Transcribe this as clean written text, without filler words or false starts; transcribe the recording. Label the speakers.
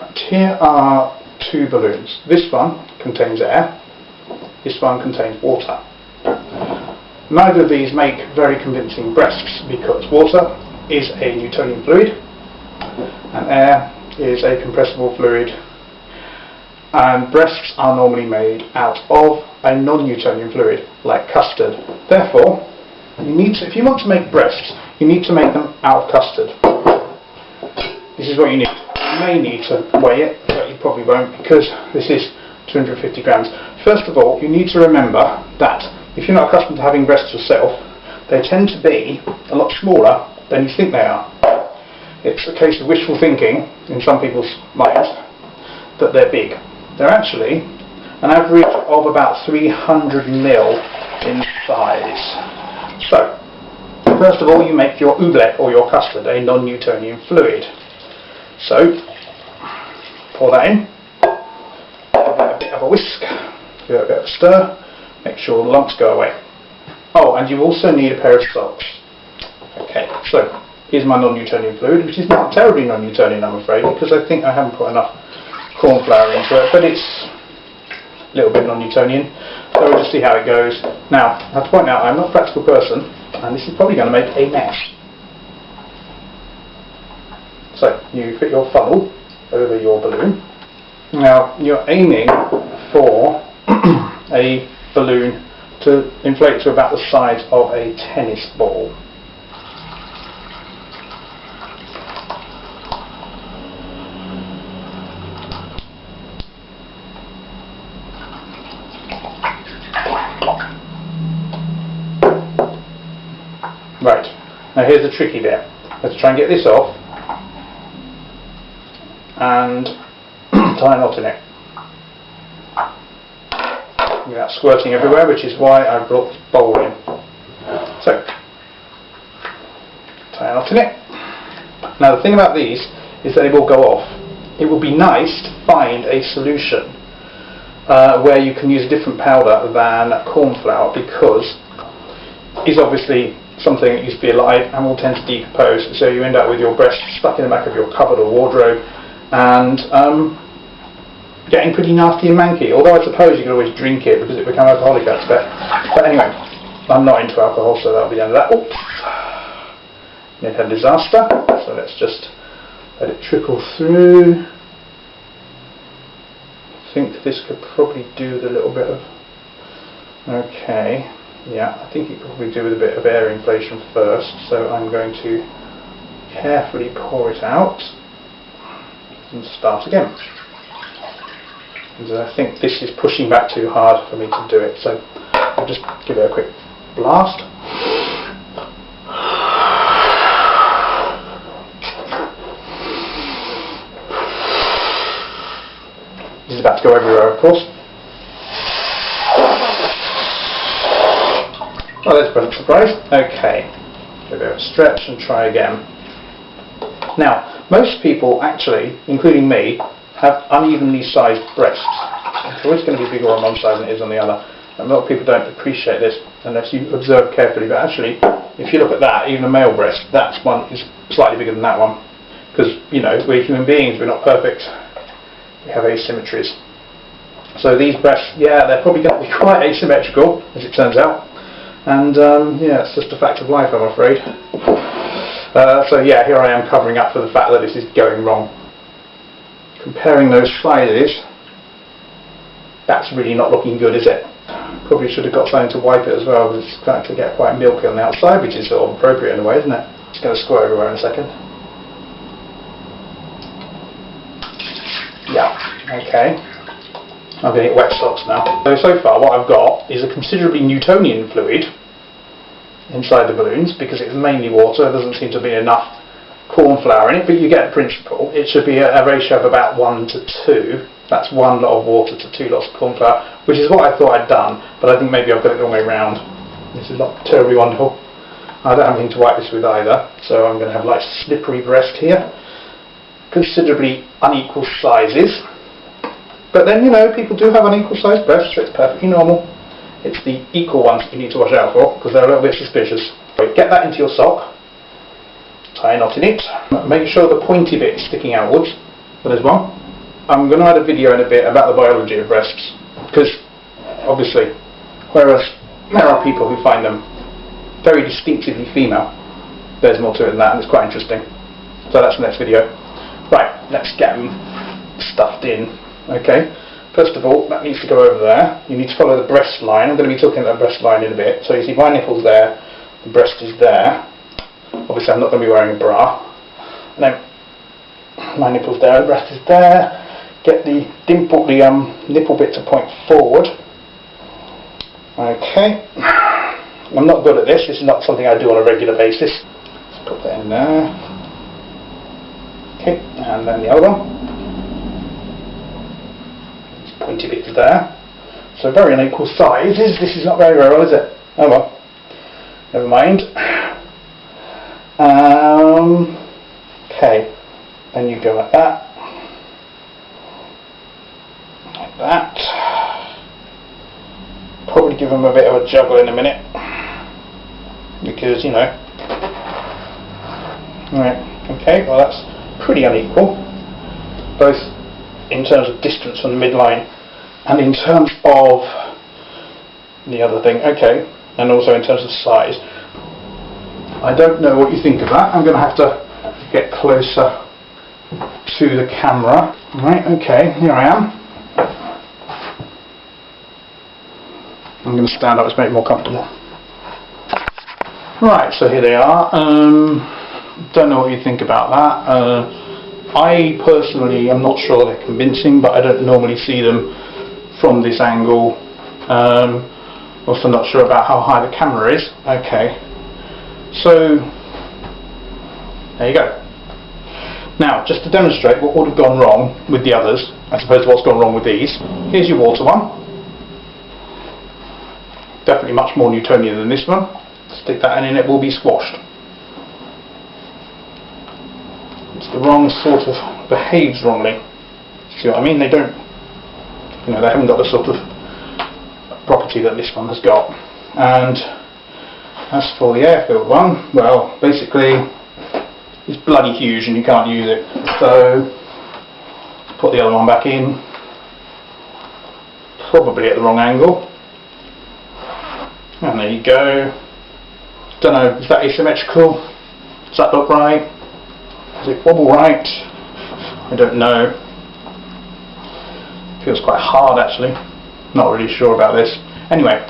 Speaker 1: Right, here are two balloons. This one contains air, this one contains water. Neither of these make very convincing breasts because water is a Newtonian fluid and air is a compressible fluid, and breasts are normally made out of a non-Newtonian fluid like custard. Therefore, if you want to make breasts, you need to make them out of custard. This is what you need. You may need to weigh it, but you probably won't because this is 250 grams. First of all, you need to remember that if you're not accustomed to having breasts yourself, they tend to be a lot smaller than you think they are. It's a case of wishful thinking in some people's minds that they're big. They're actually an average of about 300 ml in size. So, first of all, you make your oobleck or your custard, a non-Newtonian fluid. So, pour that in, give it a bit of a whisk, give it a bit of a stir, make sure the lumps go away. Oh, and you also need a pair of socks. Okay, so here's my non-Newtonian fluid, which is not terribly non-Newtonian, I'm afraid, because I think I haven't put enough corn flour into it, but it's a little bit non-Newtonian, so we'll just see how it goes. Now, I have to point out I'm not a practical person, and this is probably going to make a mess. So, you put your funnel over your balloon. Now, you're aiming for a balloon to inflate to about the size of a tennis ball. Right, now here's the tricky bit. Let's try and get this off and tie a knot in it without squirting everywhere, which is why I brought this bowl in. So, tie a knot in it. Now the thing about these is that they will go off. It would be nice to find a solution where you can use a different powder than corn flour, because it's obviously something that used to be alive and will tend to decompose, so you end up with your breast stuck in the back of your cupboard or wardrobe and getting pretty nasty and manky, although I suppose you could always drink it because it becomes alcoholic, I expect. But anyway, I'm not into alcohol, so that'll be the end of that. Oops. It had disaster, so let's just let it trickle through. I think this could probably do with a little bit of... Okay, yeah, I think it could probably do with a bit of air inflation first, so I'm going to carefully pour it out and start again. And I think this is pushing back too hard for me to do it, so I'll just give it a quick blast. This is about to go everywhere, of course. Oh, there's a pleasant surprise. Okay, give it a stretch and try again. Now, most people actually, including me, have unevenly sized breasts. It's always going to be bigger on one side than it is on the other. And a lot of people don't appreciate this unless you observe carefully, but actually, if you look at that, even a male breast, that one is slightly bigger than that one. Because, you know, we're human beings, we're not perfect. We have asymmetries. So these breasts, yeah, they're probably going to be quite asymmetrical, as it turns out. And yeah, it's just a fact of life, I'm afraid. So yeah, here I am covering up for the fact that this is going wrong. Comparing those sizes, that's really not looking good, is it? Probably should have got something to wipe it as well, because it's going to get quite milky on the outside, which is sort of appropriate in a way, isn't it? It's going to squirt everywhere in a second. Yeah, okay. I'm going to get wet socks now. So far what I've got is a considerably Newtonian fluid inside the balloons, because it's mainly water. There doesn't seem to be enough corn flour in it, but you get the principle. It should be a ratio of about 1 to 2. That's 1 lot of water to 2 lots of corn flour, which is what I thought I'd done, but I think maybe I've got it the wrong way around. This is not terribly wonderful. I don't have anything to wipe this with either, so I'm going to have like slippery breast here. Considerably unequal sizes. But then, you know, people do have unequal sized breasts, so it's perfectly normal. It's the equal ones you need to watch out for, because they're a little bit suspicious. Right, get that into your sock, tie a knot in it, make sure the pointy bit is sticking outwards, but there's one. I'm going to add a video in a bit about the biology of breasts, because obviously, whereas there are people who find them very distinctively female, there's more to it than that, and it's quite interesting. So that's the next video. Right, let's get them stuffed in. Okay, first of all, that needs to go over there. You need to follow the breast line. I'm going to be talking about the breast line in a bit. So you see my nipple's there, the breast is there. Obviously I'm not going to be wearing a bra. And then my nipple's there, the breast is there. Get the dimple, the nipple bit to point forward. Okay. I'm not good at this. This is not something I do on a regular basis. Let's put that in there. Okay, and then the other one. These pointy bits there. So very unequal sizes. This is not very well, is it? Oh well. Never mind. Okay. Then you go like that. Like that. Probably give them a bit of a juggle in a minute, because, you know. Right, okay, well that's pretty unequal, both in terms of distance from the midline and in terms of the other thing, okay, and also in terms of size. I don't know what you think of that. I'm going to have to get closer to the camera. Right, okay, here I am. I'm going to stand up to make it more comfortable. Right, so here they are. Don't know what you think about that. I personally am not sure they're convincing, but I don't normally see them from this angle. Also not sure about how high the camera is. Okay, so there you go. Now, just to demonstrate what would have gone wrong with the others, I suppose what's gone wrong with these. Here's your water one. Definitely much more Newtonian than this one. Stick that in and it will be squashed. It's the wrong sort of, behaves wrongly. See what I mean? They don't, you know, they haven't got the sort of property that this one has got. And as for the air-filled one, well, basically it's bloody huge and you can't use it. So put the other one back in, probably at the wrong angle. And there you go. Don't know, is that asymmetrical? Does that look right? Does it wobble right? I don't know. Feels quite hard actually. Not really sure about this. Anyway,